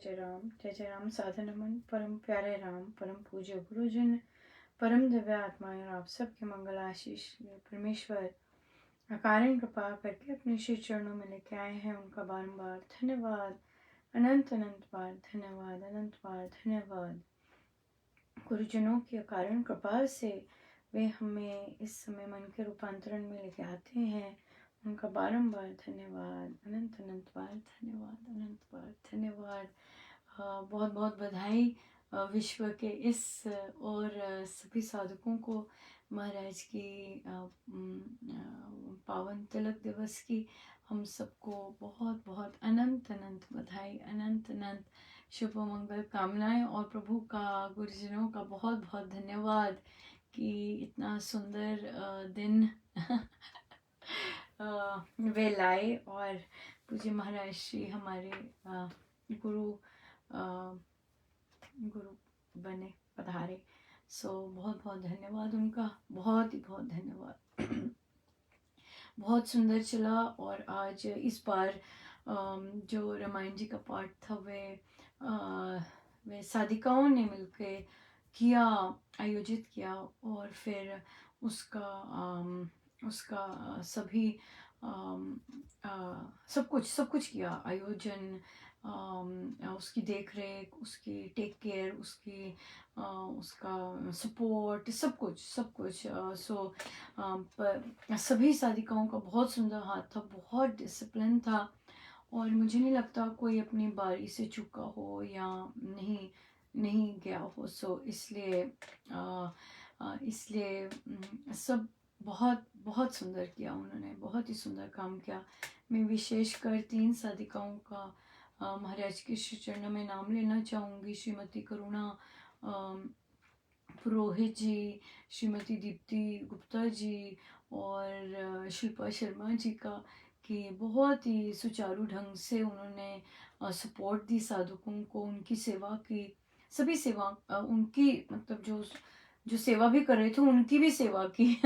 जय जय राम। साधन नमन परम प्यारे राम, परम पूज्य गुरुजन, परम दिव्य आत्माएं और आप सबके मंगल आशीष परमेश्वर अकारण कृपा करके अपने श्री चरणों में लेके आए हैं। उनका बारंबार धन्यवाद, अनंत अनंत बार धन्यवाद, अनंत बार धन्यवाद। गुरुजनों की अकारण कृपा से वे हमें इस समय मन के रूपांतरण में लेके आते हैं। उनका बारंबार धन्यवाद, अनंत अनंत बार धन्यवाद, अनंत बार धन्यवाद। बहुत बहुत बधाई विश्व के इस और सभी साधकों को महाराज की पावन तिलक दिवस की हम सबको बहुत बहुत अनंत अनंत बधाई, अनंत अनंत शुभ मंगल कामनाएं और प्रभु का, गुरुजनों का बहुत बहुत धन्यवाद कि इतना सुंदर दिन वे लाए और पूज्य महाराज श्री हमारे गुरु बने, पधारे। सो बहुत बहुत धन्यवाद उनका, बहुत ही बहुत धन्यवाद। बहुत सुंदर चला। और आज इस बार जो रामायण जी का पाठ था वे साधिकाओं ने मिलके किया, आयोजित किया और फिर उसका सभी सब कुछ किया, आयोजन, उसकी देख रेख, उसकी टेक केयर, उसका सपोर्ट, सब कुछ पर सभी साधिकाओं का बहुत सुंदर हाथ था, बहुत डिसिप्लिन था और मुझे नहीं लगता कोई अपनी बारी से चूका हो या नहीं गया हो। सो इसलिए सब बहुत बहुत सुंदर किया उन्होंने, बहुत ही सुंदर काम किया। मैं विशेषकर 3 साधिकाओं का महाराज के श्री चरणों में नाम लेना चाहूँगी। श्रीमती करुणा पुरोहित जी, श्रीमती दीप्ति गुप्ता जी और शिल्पा शर्मा जी का, कि बहुत ही सुचारू ढंग से उन्होंने सपोर्ट दी साधकों को, उनकी सेवा की, सभी सेवा उनकी, मतलब जो सेवा भी कर रहे थे उनकी भी सेवा की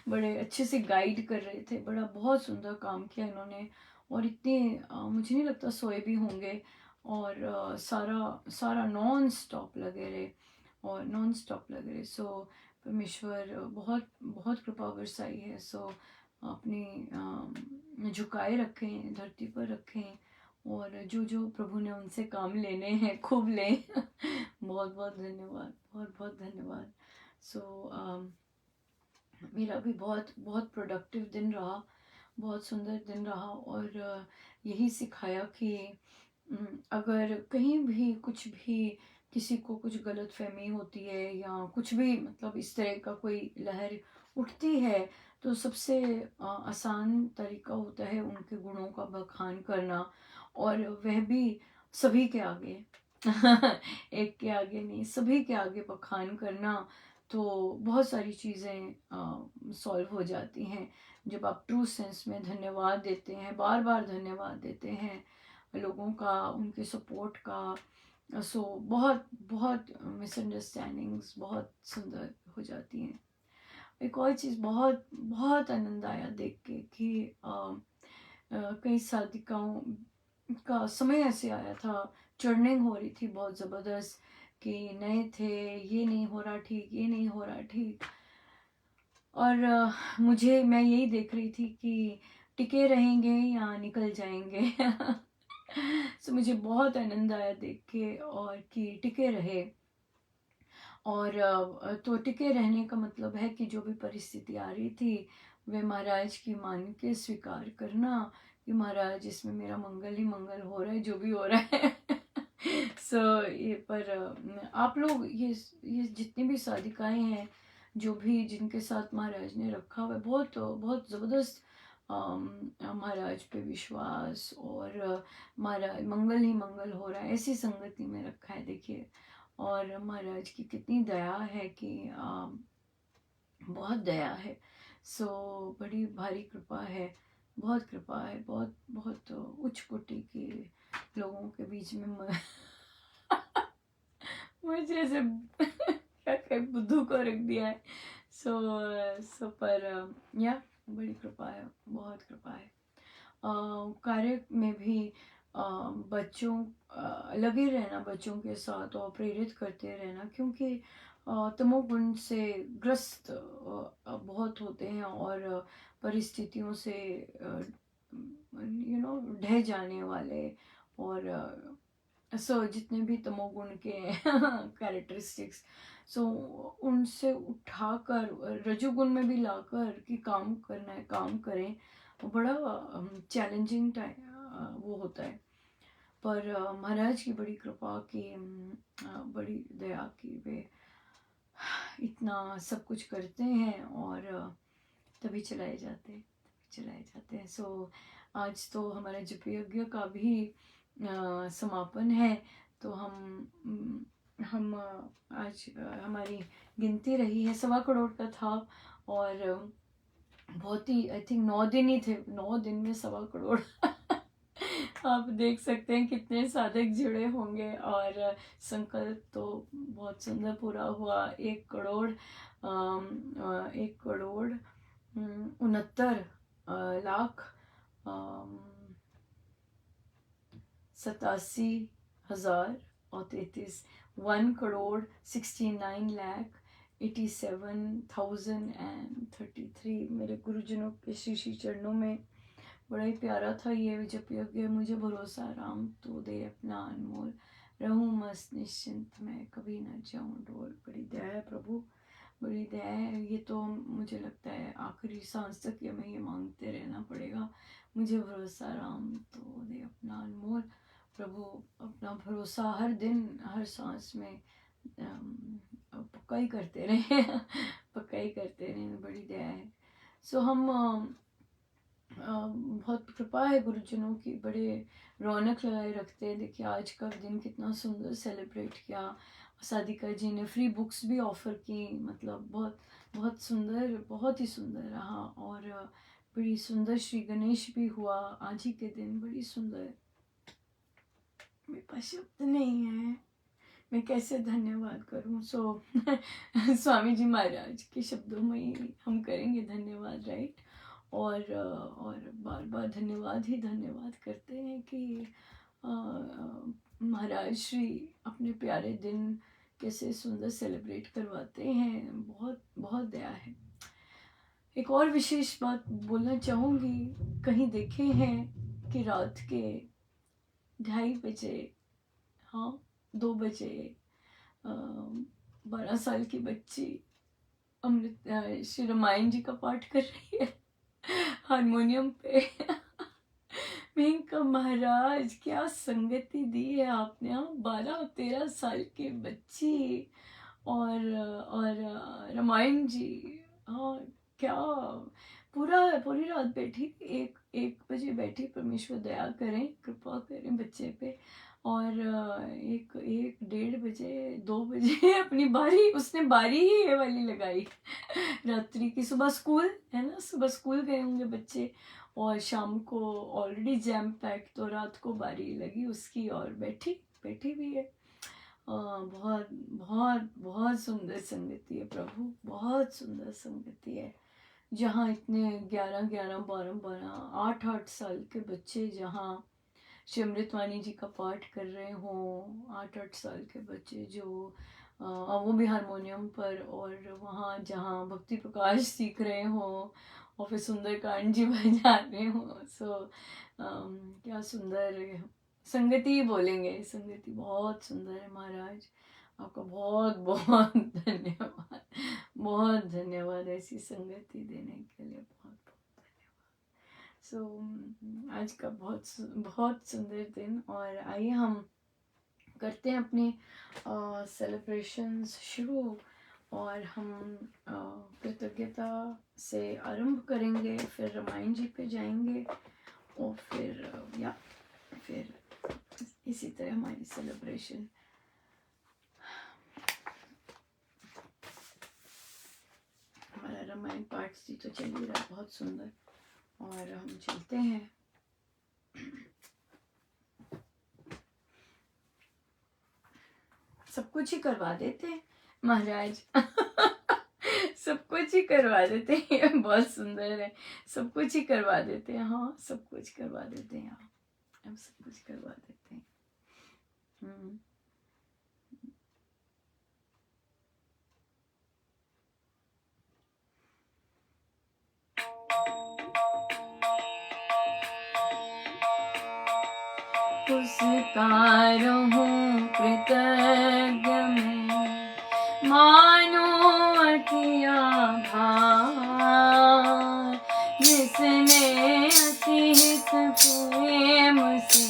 बड़े अच्छे से गाइड कर रहे थे, बहुत सुंदर काम किया इन्होंने। और इतने मुझे नहीं लगता सोए भी होंगे और सारा नॉन स्टॉप लगे रहे। सो परमेश्वर बहुत बहुत कृपा बरसाई है। सो अपनी झुकाए रखें, धरती पर रखें और जो प्रभु ने उनसे काम लेने हैं खूब लें बहुत बहुत धन्यवाद, बहुत बहुत धन्यवाद। सो मेरा भी बहुत बहुत प्रोडक्टिव दिन रहा, बहुत सुंदर दिन रहा और यही सिखाया कि अगर कहीं भी कुछ भी किसी को कुछ गलत फहमी होती है या कुछ भी, मतलब इस तरह का कोई लहर उठती है, तो सबसे आसान तरीका होता है उनके गुणों का बखान करना, और वह भी सभी के आगे एक के आगे नहीं, सभी के आगे बखान करना। तो बहुत सारी चीज़ें सॉल्व हो जाती हैं जब आप ट्रू सेंस में धन्यवाद देते हैं, बार बार धन्यवाद देते हैं लोगों का, उनके सपोर्ट का। सो बहुत बहुत मिसअंडरस्टैंडिंग्स बहुत सुंदर हो जाती हैं। एक और चीज़ बहुत बहुत आनंद आया देख के कि कई साधिकाओं का समय ऐसे आया था, चर्निंग हो रही थी बहुत ज़बरदस्त, कि नए थे, ये नहीं हो रहा ठीक, ये नहीं हो रहा ठीक, और मैं यही देख रही थी कि टिके रहेंगे या निकल जाएंगे सो मुझे बहुत आनंद आया देख के, और कि टिके रहे। और तो टिके रहने का मतलब है कि जो भी परिस्थिति आ रही थी वे महाराज की मान के स्वीकार करना कि महाराज इसमें मेरा मंगल ही मंगल हो रहा है, जो भी हो रहा है सो ये पर आप लोग ये जितनी भी साधिकाएं हैं, जो भी जिनके साथ महाराज ने रखा हुआ है, बहुत बहुत ज़बरदस्त महाराज पे विश्वास, और महाराज मंगल ही मंगल हो रहा है ऐसी संगति में रखा है। देखिए, और महाराज की कितनी दया है कि बहुत दया है। सो बड़ी भारी कृपा है, बहुत कृपा है, बहुत बहुत उच्च कोटि के लोगों के बीच में मुझे ऐसे क्या कहे, बुद्धू को रख दिया है। सो पर या बड़ी कृपा है, बहुत कृपा है। कार्य में भी बच्चों लगे रहना बच्चों के साथ और प्रेरित करते रहना, क्योंकि तमोगुण से ग्रस्त बहुत होते हैं और परिस्थितियों से ढह जाने वाले, और सो जितने भी तमोगुण के कैरेक्टरिस्टिक्स, सो उनसे उठाकर रजोगुण में भी लाकर कि काम करना है काम करें, वो बड़ा चैलेंजिंग टाइम वो होता है। पर महाराज की बड़ी कृपा की बड़ी दया की वे इतना सब कुछ करते हैं और तभी चलाए जाते हैं। सो आज तो हमारे जप यज्ञ का भी समापन है, तो हम आज हमारी गिनती रही है 1.25 करोड़ का था, और बहुत ही आई थिंक 9 दिन ही थे, 9 दिन में 1.25 करोड़ आप देख सकते हैं कितने साधक जुड़े होंगे, और संकल्प तो बहुत सुंदर पूरा हुआ। 1 करोड़ 69 लाख 87,033 1 करोड़ 69 लाख 87,033 मेरे गुरुजनों के श्री चरणों में। बड़ा ही प्यारा था ये जप यज्ञ। मुझे भरोसा राम तो दे अपना अनमोल, रहूं मस्त निश्चिंत मैं कभी न जाऊं डोल। बड़ी दया है प्रभु, बड़ी दया है। ये तो मुझे लगता है आखिरी सांस तक ये हमें ये मांगते रहना पड़ेगा। मुझे भरोसा राम तो दे अपना अनमोल। प्रभु अपना भरोसा हर दिन हर सांस में पक्का ही करते रहे पक्का ही करते रहे। बड़ी दया है। सो हम बहुत कृपा है गुरुजनों की, बड़े रौनक लगाए रखते हैं। देखिए आज का दिन कितना सुंदर सेलिब्रेट किया। साधिका जी ने फ्री बुक्स भी ऑफ़र की, मतलब बहुत बहुत सुंदर, बहुत ही सुंदर रहा। और बड़ी सुंदर श्री गणेश भी हुआ आज ही के दिन, बड़ी सुंदर। मेरे पास शब्द नहीं है, मैं कैसे धन्यवाद करूं। सो स्वामी जी महाराज के शब्दों में ही हम करेंगे धन्यवाद, राइट। और बार बार धन्यवाद ही धन्यवाद करते हैं कि महाराज श्री अपने प्यारे दिन कैसे सुंदर सेलिब्रेट करवाते हैं। बहुत बहुत दया है। एक और विशेष बात बोलना चाहूँगी, कहीं देखे हैं कि रात के 2:30 बजे, हाँ 2 बजे 12 साल की बच्ची अमृत श्री रामायण जी का पाठ कर रही है हारमोनियम पे मैं कहा महाराज क्या संगति दी है आपने। 12-13 साल की बच्ची और रामायण जी, हाँ क्या पूरी रात बैठी, 1 बजे बैठी। परमेश्वर दया करें, कृपा करें बच्चे पे। और 1-1:30 बजे 2 बजे अपनी बारी, उसने बारी ही ये वाली लगाई रात्रि की। सुबह स्कूल है ना, सुबह स्कूल गए होंगे बच्चे, और शाम को ऑलरेडी जैम पैक, तो रात को बारी लगी उसकी और बैठी भी है। बहुत बहुत बहुत सुंदर संगति है प्रभु, बहुत सुंदर संगति है। जहाँ इतने 11-11, 12-12, 8-8 साल के बच्चे जहाँ श्री अमृतवाणी जी का पाठ कर रहे हों, 8-8 साल के बच्चे जो वो भी हारमोनियम पर, और वहाँ जहाँ भक्ति प्रकाश सीख रहे हों और फिर सुंदरकांड जी बजा रहे हों। सो क्या सुंदर संगति बोलेंगे, संगति बहुत सुंदर है। महाराज आपका बहुत बहुत धन्यवाद, बहुत धन्यवाद ऐसी संगति देने के लिए, बहुत बहुत धन्यवाद। सो आज का बहुत सुंदर दिन, और आइए हम करते हैं अपने सेलिब्रेशंस शुरू, और हम कृतज्ञता से आरंभ करेंगे, फिर रामायण जी पे जाएंगे, और फिर इसी तरह हमारी सेलिब्रेशन। हमारा रामायण पाठ जी तो चल ही रहा बहुत सुंदर, और हम चलते हैं। सब कुछ ही करवा देते हैं महाराज सब कुछ ही करवा देते हैं, बहुत सुंदर है। सब कुछ ही करवा देते हैं, हाँ सब कुछ करवा देते हैं। अब सब कुछ करवा देते हैं। उसका रहूं कृतज्ञ मैं, मानो अति आभार, जिसने अतिहित प्रेम से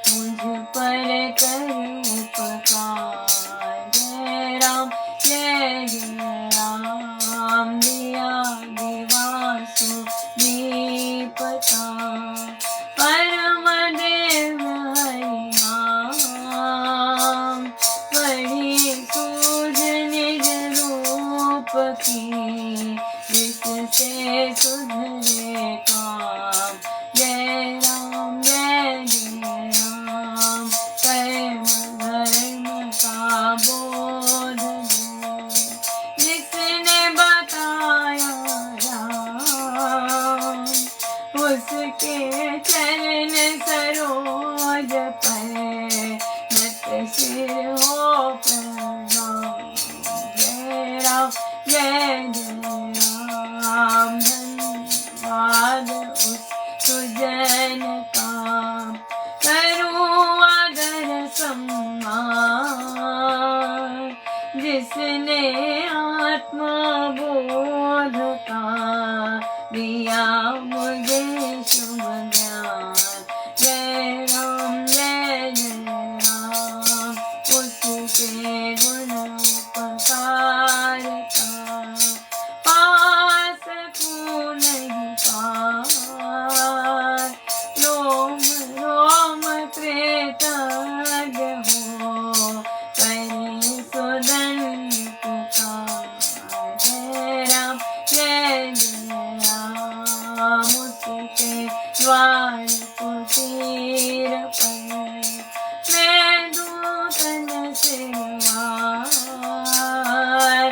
मुझ पर कर उपकार। जय राम जय जय राम, दिया दिवासु दीपता, परम देव हरि नाम, बड़ी सूझ निज रूप की, जिससे सुधरे काम। जय राम जय जय राम, कर्म धर्म का बोध दे, जिसने बताया राम, उसके चरण सरोज पर नत सिर हो प्रणाम। जय राम जय जय राम, धन्यवाद उस सुजन का, करूं आदर सम्मान, जिसने आत्मबोध का दिया मुझे शुभ ज्ञान। जय राम जय जय राम, उसके गुण उपकार का पास को नहीं पार। रोम रोम कृतज्ञ हो, करे सुदन पुकार। जय राम जय जय राम, उसके द्वार कुटीर पर मैं दूतन सिरवार।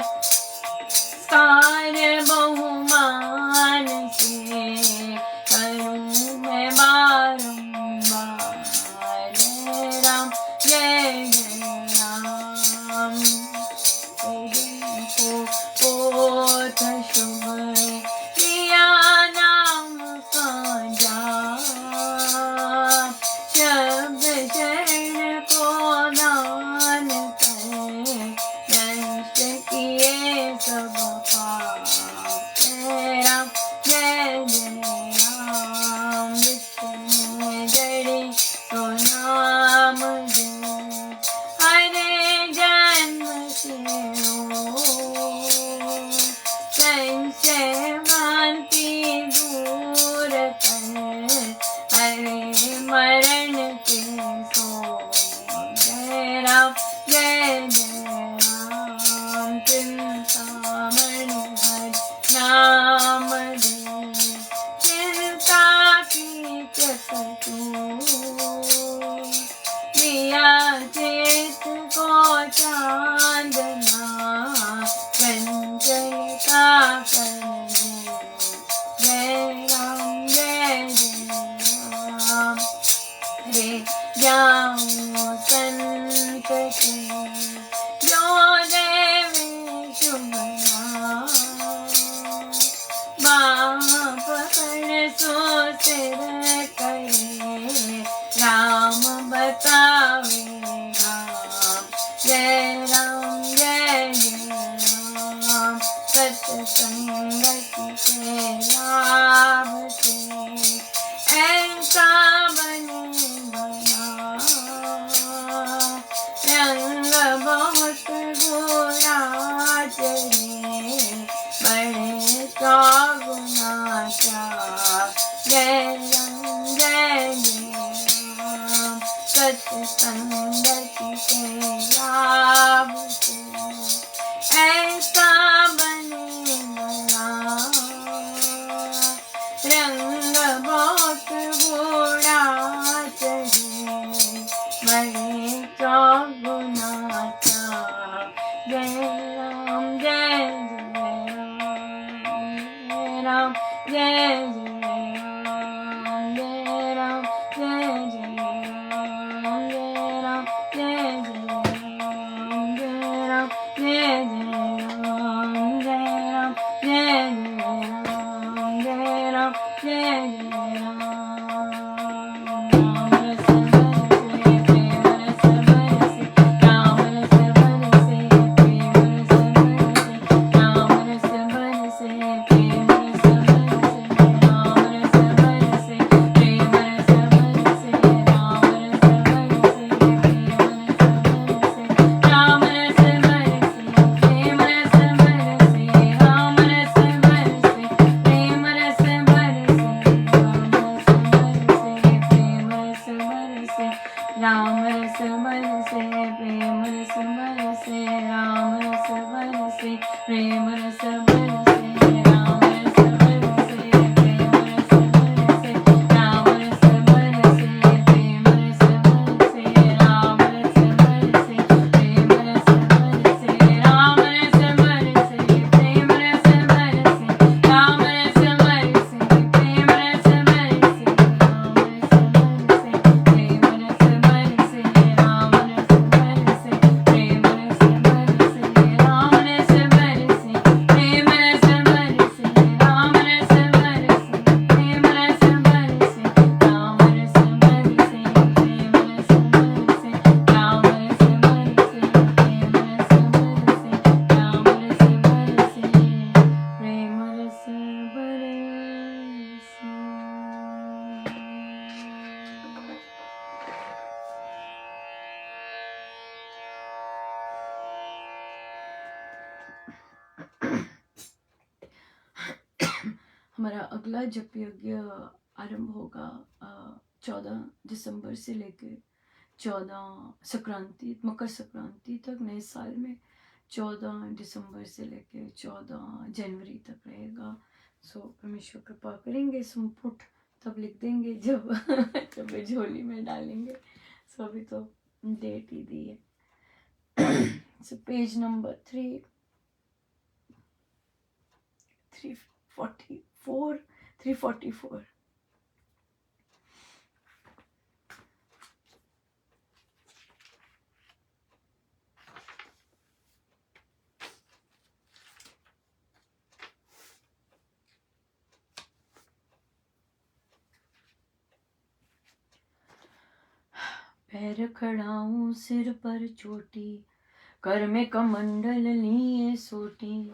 कार्य बहुमान से करूं मैं बारंबार। जय राम जय जय राम, को पोत शुभ लिया नाम का जाप, शब्द शरण को दान कर नष्ट किए सब पाप। जय राम जय जय राम, जिसमें जड़ी तो नाम दे, हरे जन्म से हो संशय भ्रांति दूर कर, हरे मरण के सो। जय राम जय जय राम, चिंतामणि हरि नाम दे, चिंता की चकतू, लिया चेत को चांदना, चंचल का करने। जय राम जय जय राम, रे जाऊं संत के जो देवे शुभ नाम, बाह पकड़ सो सिर करे, राम बतावे राम। जय राम जय जय राम, सत्संगति के लाभ से ऐसा बने बना, रंग बहुत गोरा चढ़े, बड़े चौगुना चार। जय राम जय जय राम, सत्संगति के लाभ से ऐसा बने बना, रंग बहुत गोरा चढ़े, बड़े चौगुना चार। जय राम जय जय राम, जय राम जय जय राम, जय राम जय हमारा अगला जप यज्ञ आरंभ होगा 14 दिसंबर से लेकर 14 संक्रांति मकर संक्रांति तक नए साल में 14 दिसंबर से लेकर 14 जनवरी तक रहेगा। सो परमेश्वर कृपा करेंगे, संपुट तब लिख देंगे जब जब झोली में डालेंगे। सो अभी तो डेट ही दी है। So page number 344। पैर खड़ाऊं सिर पर चोटी, कर में कमंडल लिए सोटी,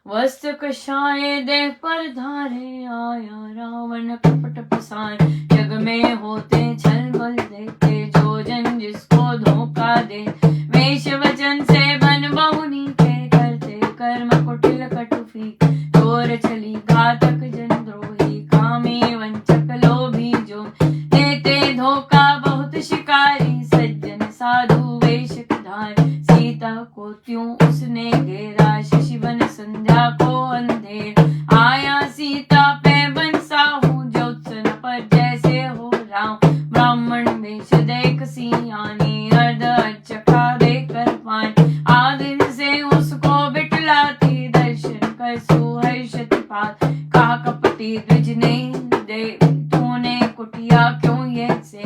वस्त्र कषाय देह पर धारे, आया रावण कपट पसार। जग में होते छल बल देते, जो जन जिसको धोखा दे, वेश वचन से बन बहुनी के, करते कर्म कुटिल कटुफी, चोर छली घातक जन द्रोही, कामी वंचक लोभी जो, देते धोखा बहुत शिकारी, सज्जन साधु वेश धार। सीता को त्यों उसने घेरा, शशिवन संध्या को अंधेर, आया सीता पे बन साहू, ज्योत्सन पर जैसे हो राम। ब्राह्मण वेश देख सियानी, अर्ध अर्चका देकर पान, आदिन से उसको बिटलाती, दर्शन कर सुहर्षित पात। कहा कपटी द्विज ने दे, तूने कुटिया क्यों ये से,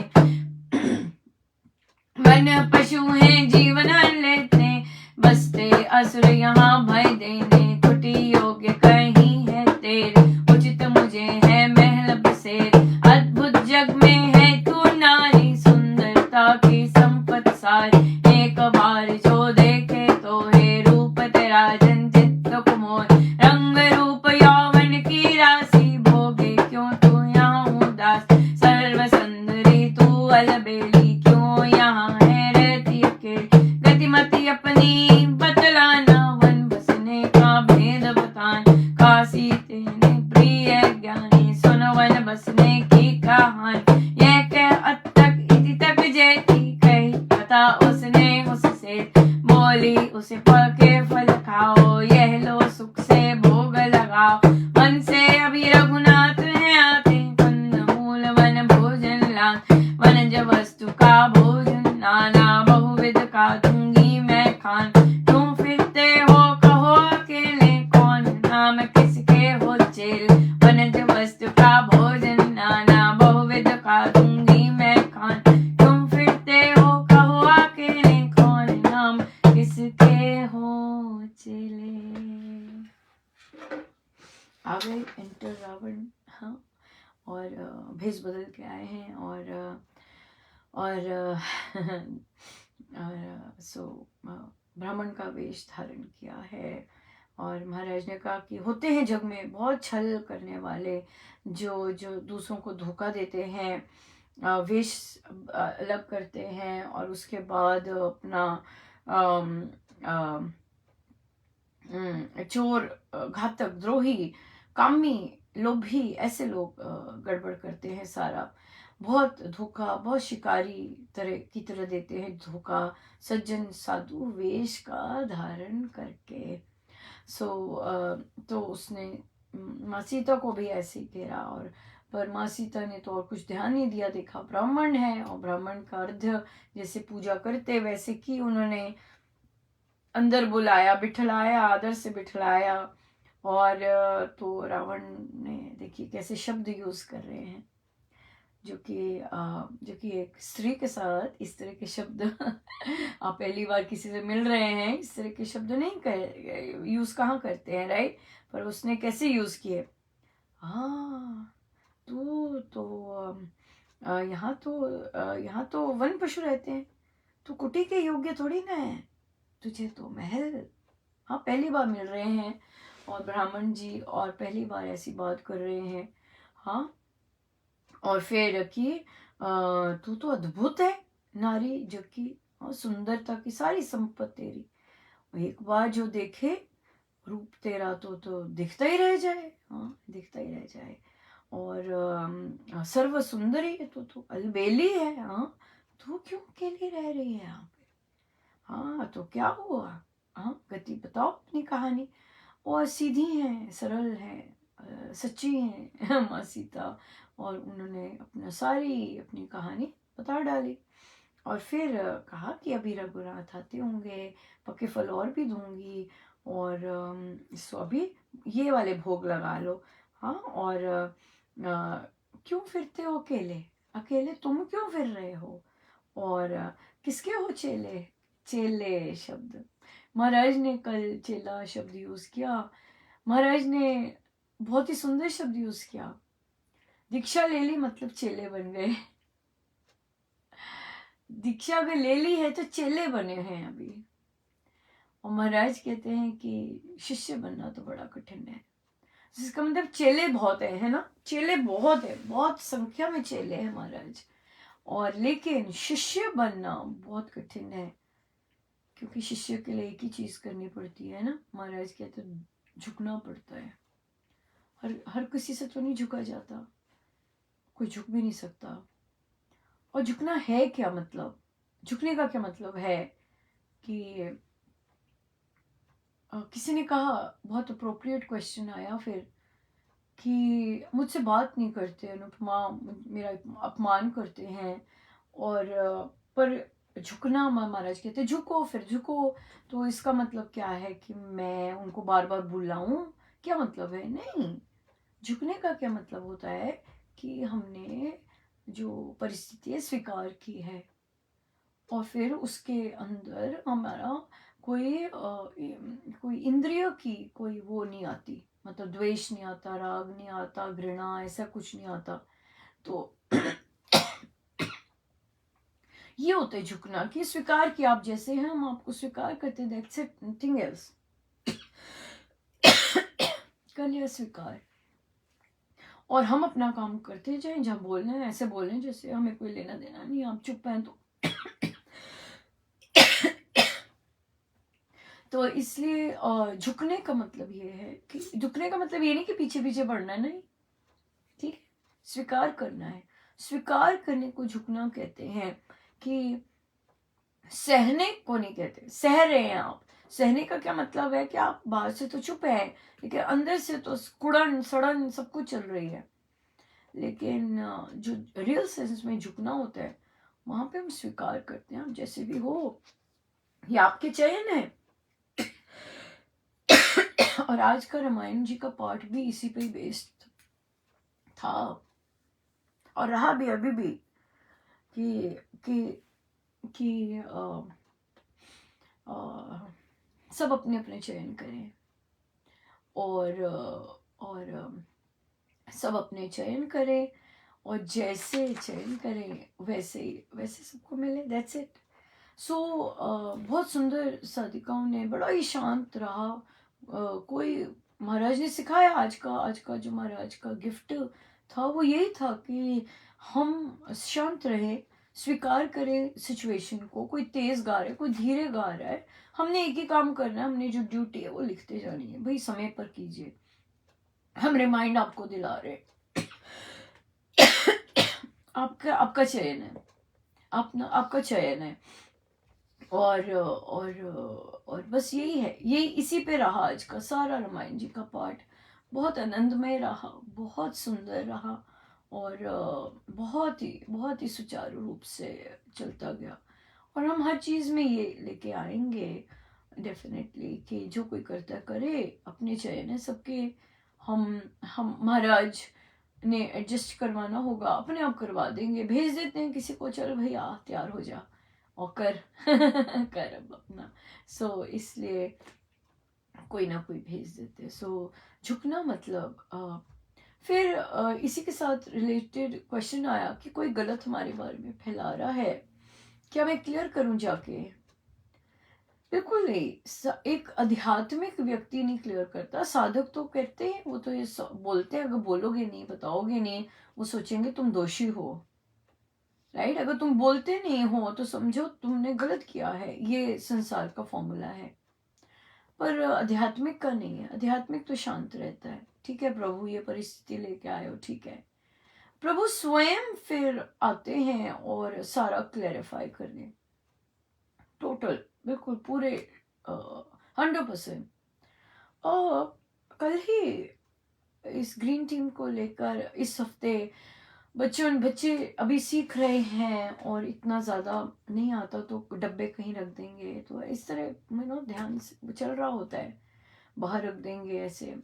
वन पशु हैं जीवन लेते, बसते असुर यहाँ भय देने, कुटी योग्य कहीं है तेरे, उचित मुझे है महल बसेर। अद्भुत जग में है तू नारी, सुंदरता की संपत सारी, एक बार जो देखे तो है रूप तेरा जन चित्त को मोह। रंग रूप यौवन की राशि, भोगे क्यों तू यहाँ उदास, सर्व सुंदरी तू अलबेली, क्यों यहाँ है रहती अकेली। गतिमति अपनी बतलाना, वन बसने का भेद बतान, काशी तेने प्रिय ज्ञानी, सुन वन बसने की कहानी। यह कह अतक इति तक जेती, कही कथा उसने उससे, बोली उसे पके फल खाओ, यह लो सुख से भोग लगाओ। वन से अभी रघुनाथ है आते, कंद मूल वन भोजन लान, वनज वस्तु का भोजन नाना, बहुविध का दूंगी मैं खान। तुम फिरते हो कहो अकेले, कौन नाम किसके हो चेल, वनज वस्तु का भोजन नाना, बहुविध का दूंगी मैं खान। तुम फिरते हो कहो अकेले, गए, एंटर रावण। हाँ, और भेष बदल के आए हैं और सो ब्राह्मण का वेश धारण किया है। और महाराज ने कहा कि होते हैं जग में बहुत छल करने वाले, जो जो दूसरों को धोखा देते हैं, वेश अलग करते हैं और उसके बाद अपना अम, अम, चोर, घातक, द्रोही, कामी, लोभी, ऐसे लोग गड़बड़ करते हैं सारा। बहुत धोखा, बहुत शिकारी तरह की तरह देते हैं धोखा, सज्जन साधु वेश का धारण करके। सो तो उसने माँ सीता को भी ऐसे ही घेरा, और पर माँ सीता ने तो और कुछ ध्यान नहीं दिया, देखा ब्राह्मण है और ब्राह्मण का अर्घ्य जैसे पूजा करते वैसे की उन्होंने अंदर बुलाया, बिठलाया, आदर से बिठलाया। और तो रावण ने देखिए कैसे शब्द यूज कर रहे हैं, जो कि एक स्त्री के साथ इस तरह के शब्द आप पहली बार किसी से मिल रहे हैं, इस तरह के शब्द नहीं कर यूज कहाँ करते हैं, राइट? पर उसने कैसे यूज किए, हाँ तू तो यहाँ तो वन पशु रहते हैं, तू कुटी के योग्य थोड़ी ना है, तुझे तो महल। हाँ, पहली बार मिल रहे हैं और ब्राह्मण जी और पहली बार ऐसी बात कर रहे हैं। हाँ, और फिर कि तू तो अद्भुत है नारी, जो कि सुंदरता की सारी संपत्ति तेरी, एक बार जो देखे रूप तेरा तो दिखता ही रह जाए, हाँ दिखता ही रह जाए। और सर्व सुंदरी है तो अलबेली है, हाँ तू क्यों अकेली रह रही है यहाँ पे, हाँ तो क्या हुआ, हाँ गति बताओ अपनी कहानी। और सीधी हैं, सरल हैं, सच्ची हैं माँ सीता, और उन्होंने अपनी कहानी बता डाली। और फिर कहा कि अभी रघुनाथ आते होंगे, पके फल और भी दूंगी, और सो अभी ये वाले भोग लगा लो। हाँ, और क्यों फिरते हो अकेले, अकेले तुम क्यों फिर रहे हो, और किसके हो चेले, चेले शब्द महाराज ने कल चेला शब्द यूज किया, महाराज ने बहुत ही सुंदर शब्द यूज किया, दीक्षा ले ली मतलब चेले बन गए। दीक्षा अगर ले ली है तो चेले बने हैं अभी। और महाराज कहते हैं कि शिष्य बनना तो बड़ा कठिन है, जिसका मतलब चेले बहुत है ना, चेले बहुत है, बहुत संख्या में चेले हैं महाराज, और लेकिन शिष्य बनना बहुत कठिन है, क्योंकि शिष्य के लिए एक ही चीज करनी पड़ती है ना, महाराज कहते झुकना पड़ता है। हर किसी से तो नहीं झुका जाता, कोई झुक भी नहीं सकता। और झुकना है क्या मतलब, झुकने का क्या मतलब है कि किसी ने कहा, बहुत अप्रोप्रिएट क्वेश्चन आया फिर, कि मुझसे बात नहीं करते अनुपमा, मेरा अपमान करते हैं, और पर झुकना, महाराज कहते झुको, फिर झुको, तो इसका मतलब क्या है कि मैं उनको बार बार बुलाऊं, क्या मतलब है? नहीं, झुकने का क्या मतलब होता है कि हमने जो परिस्थिति स्वीकार की है, और फिर उसके अंदर हमारा कोई इंद्रिय की कोई वो नहीं आती, मतलब द्वेष नहीं आता, राग नहीं आता, घृणा, ऐसा कुछ नहीं आता। तो ये होता है झुकना, कि स्वीकार किया आप जैसे हैं, हम आपको स्वीकार करते, दैट्स इट, नथिंग एल्स। कर लिया स्वीकार, और हम अपना काम करते जाए, जहाँ बोलना है ऐसे बोलें जैसे हमें कोई लेना देना नहीं, आप चुप हैं तो इसलिए झुकने का मतलब ये है कि झुकने का मतलब ये नहीं कि पीछे पीछे बढ़ना, नहीं, ठीक है, स्वीकार करना है। स्वीकार करने को झुकना कहते हैं, कि सहने को नहीं कहते, सह रहे हैं आप। सहने का क्या मतलब है कि आप बाहर से तो चुप हैं, लेकिन अंदर से तो कुड़न सड़न सब कुछ चल रही है। लेकिन जो रियल सेंस में झुकना होता है, वहां पे हम स्वीकार करते हैं, आप जैसे भी हो, ये आपके चयन है। और आज का रामायण जी का पाठ भी इसी पे बेस्ड था, और रहा भी अभी भी, कि कि कि सब अपने अपने चयन करें, और और सब अपने चयन करें, और जैसे चयन करें वैसे सबको मिले, दैट्स इट। सो बहुत सुंदर साधिकाओं ने, बड़ा ही शांत रहा। कोई, महाराज ने सिखाया, आज का जो महाराज का गिफ्ट था वो यही था कि हम शांत रहे, स्वीकार करें सिचुएशन को। कोई तेज गा रहा है, कोई धीरे गा रहा है, हमने एक ही काम करना है, हमने जो ड्यूटी है वो लिखते जानी है। भाई समय पर कीजिए, हम रिमाइंड आपको दिला रहे हैं। आपका चयन है, आपका चयन है। और बस यही है, यही इसी पे रहा आज का सारा रामायण जी का पाठ। बहुत आनंदमय रहा, बहुत सुंदर रहा, और बहुत ही सुचारू रूप से चलता गया। और हम हर चीज़ में ये लेके आएंगे डेफिनेटली कि जो कोई करता करे, अपने चयन है सबके। हम महाराज ने एडजस्ट करवाना होगा, अपने आप करवा देंगे, भेज देते हैं किसी को, चल भैया तैयार हो जा और कर कर अब अपना। सो इसलिए कोई ना कोई भेज देते। सो झुकना मतलब फिर इसी के साथ रिलेटेड क्वेश्चन आया कि कोई गलत हमारे बारे में फैला रहा है, क्या मैं क्लियर करूं जाके? बिल्कुल नहीं, एक आध्यात्मिक व्यक्ति नहीं क्लियर करता। साधक तो कहते हैं, वो तो ये बोलते हैं, अगर बोलोगे नहीं, बताओगे नहीं, वो सोचेंगे तुम दोषी हो, राइट? अगर तुम बोलते नहीं हो तो समझो तुमने गलत किया है, ये संसार का फॉर्मूला है। पर आध्यात्मिक का नहीं है, आध्यात्मिक तो शांत रहता है। ठीक है प्रभु, ये परिस्थिति लेके आए हो, ठीक है। प्रभु स्वयं फिर आते हैं और सारा क्लैरिफाई करने, टोटल, बिल्कुल पूरे 100%। और कल ही इस ग्रीन टीम को लेकर इस हफ्ते बच्चे अभी सीख रहे हैं, और इतना ज़्यादा नहीं आता तो डब्बे कहीं रख देंगे, तो इस तरह ध्यान से चल रहा होता है, बाहर रख देंगे ऐसे।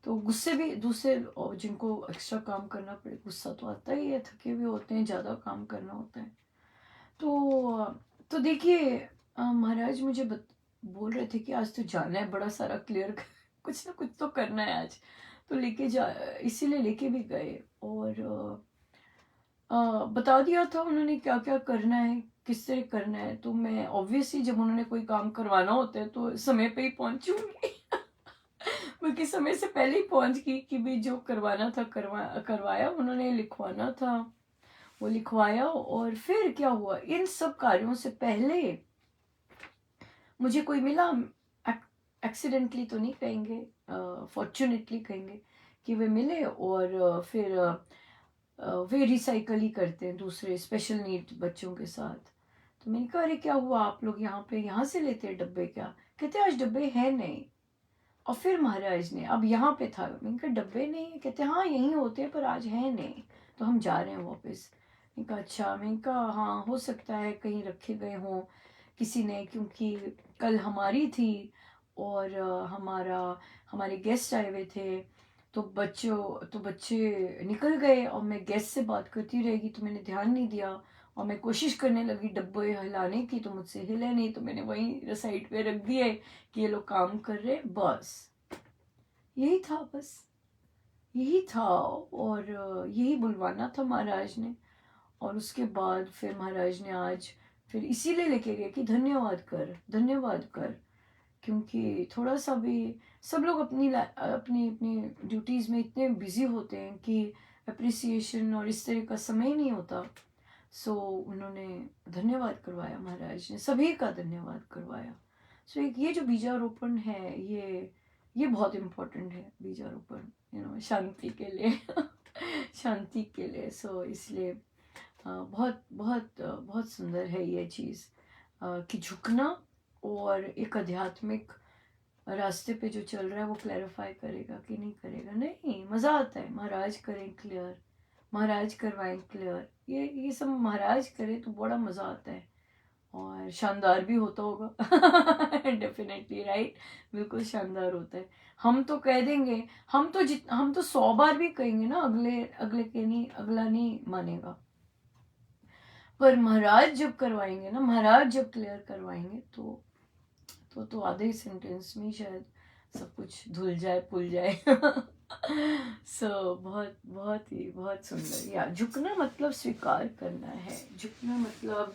तो गुस्से भी दूसरे, और जिनको एक्स्ट्रा काम करना पड़े, गुस्सा तो आता ही है, थके हुए होते हैं, ज़्यादा काम करना होता है। तो देखिए, महाराज मुझे बोल रहे थे कि आज तो जाना है, बड़ा सारा क्लियर कुछ ना कुछ तो करना है आज, तो इसीलिए लेके भी गए, और बता दिया था उन्होंने क्या क्या करना है, किस तरह करना है। तो मैं ऑब्वियसली जब उन्होंने कोई काम करवाना होता है तो समय पे ही पहुंचूंगी बल्कि समय से पहले ही पहुंच गई कि भाई जो करवाना था करवाया, उन्होंने लिखवाना था वो लिखवाया। और फिर क्या हुआ, इन सब कार्यों से पहले मुझे कोई मिला, एक्सीडेंटली तो नहीं कहेंगे, फॉर्चुनेटली कहेंगे, कि वे मिले, और फिर वे रिसाइकल ही करते हैं दूसरे स्पेशल नीड बच्चों के साथ। तो मैंने कहा अरे क्या हुआ, आप लोग यहाँ से लेते हैं डब्बे क्या? कहते आज डब्बे है नहीं। और फिर महाराज ने, अब यहाँ पे था, मैंने कहा डब्बे नहीं? कहते हाँ यहीं होते हैं पर आज है नहीं, तो हम जा रहे हैं वापस। मैंने कहा अच्छा। मैंने कहा हाँ हो सकता है कहीं रखे गए हों किसी ने, क्योंकि कल हमारी थी, और हमारे गेस्ट आए हुए थे, तो बच्चे निकल गए, और मैं गेस्ट से बात करती रहेगी तो मैंने ध्यान नहीं दिया, और मैं कोशिश करने लगी डब्बे हिलाने की, तो मुझसे हिले नहीं, तो मैंने वहीं साइड पे रख दिए कि ये लोग काम कर रहे, बस यही था, बस यही था। और यही बुलवाना था महाराज ने। और उसके बाद फिर महाराज ने आज फिर इसीलिए लेके गए कि धन्यवाद कर, क्योंकि थोड़ा सा भी सब लोग अपनी अपनी अपनी ड्यूटीज़ में इतने बिजी होते हैं कि अप्रिसिएशन और इस तरह का समय नहीं होता। सो उन्होंने धन्यवाद करवाया, महाराज ने सभी का धन्यवाद करवाया। सो एक ये जो बीजारोपण है, ये बहुत इम्पोर्टेंट है, बीजारोपण शांति के लिए शांति के लिए। सो इसलिए बहुत बहुत बहुत सुंदर है ये चीज़, कि झुकना, और एक आध्यात्मिक रास्ते पे जो चल रहा है वो क्लैरिफाई करेगा कि नहीं करेगा। नहीं, मज़ा आता है, महाराज करें क्लियर, महाराज करवाएं क्लियर, ये सब महाराज करें तो बड़ा मज़ा आता है, और शानदार भी होता होगा डेफिनेटली, राइट? बिल्कुल शानदार होता है। हम तो कह देंगे, हम तो 100 बार भी कहेंगे ना, अगला नहीं मानेगा, पर महाराज जब करवाएंगे ना, महाराज जब क्लियर करवाएंगे तो आधे ही सेंटेंस में शायद सब कुछ धुल जाए, पुल जाए सो बहुत बहुत सुंदर। या झुकना मतलब स्वीकार करना है, झुकना मतलब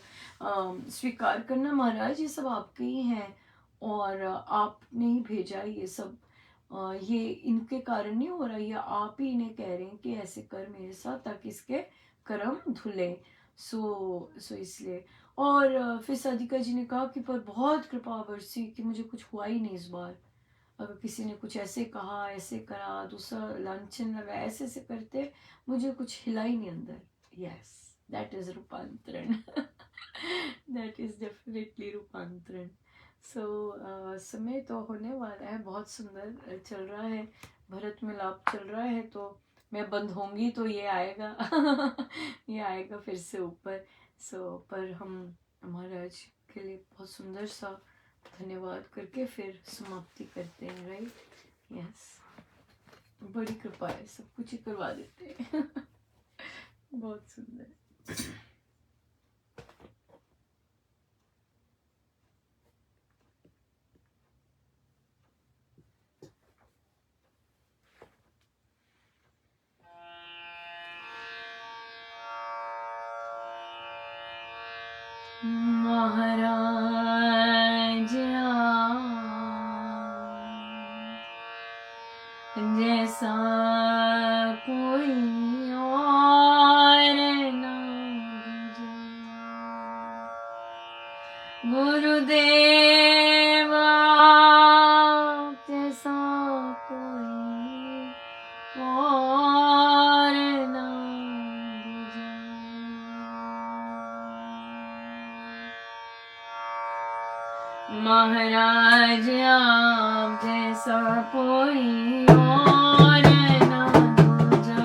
स्वीकार करना, महाराज ये सब आपके ही हैं और आपने ही भेजा ये सब। ये इनके कारण नहीं हो रहा, ये आप ही इन्हें कह रहे हैं कि ऐसे कर मेरे साथ ताकि इसके कर्म धुले। सो इसलिए। और फिर साधिका जी ने कहा कि पर बहुत कृपा बरसी कि मुझे कुछ हुआ ही नहीं इस बार। अगर किसी ने कुछ ऐसे कहा, ऐसे करा, दूसरा लांछन लगा, ऐसे ऐसे करते, मुझे कुछ हिला ही नहीं अंदर। यस, दैट इज रूपांतरण। दैट इज डेफिनेटली रूपांतरण। सो समय तो होने वाला है, बहुत सुंदर चल रहा है, भरत मिलाप चल रहा है। तो मैं बंद होंगी तो ये आएगा। ये आएगा फिर से ऊपर। पर हम महाराज के लिए बहुत सुंदर सा धन्यवाद करके फिर समाप्ति करते हैं, राइट? यस, बड़ी कृपा है, सब कुछ ही करवा देते हैं। बहुत सुंदर। महाराज जैसा कोई और ना दूजा, गुरुदेव जैसा कोई और ना दूजा। महाराज आप जैसा कोई और ना दूजा,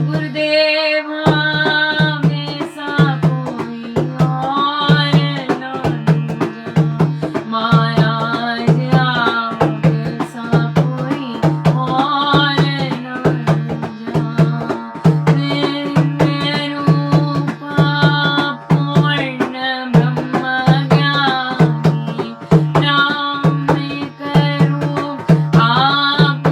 गुरुदेव आप जैसा कोई और ना दूजा। महाराज आप जैसा कोई और ना दूजा। दिव्य रूप पूर्ण ब्रह्म ज्ञानी, राम करूप आप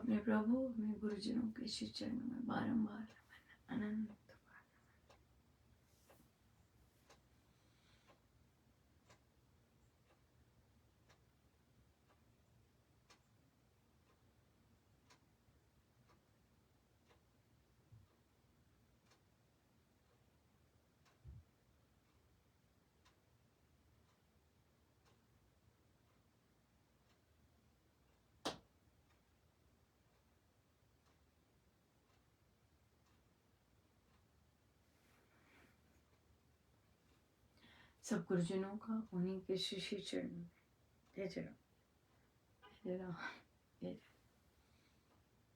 अपने प्रभु अपने गुरुजनों के श्री चरणों में बारंबार अनंत सब गुरुजनों का उन्हीं के श्री चरण में जय जय राम जय राम जय जय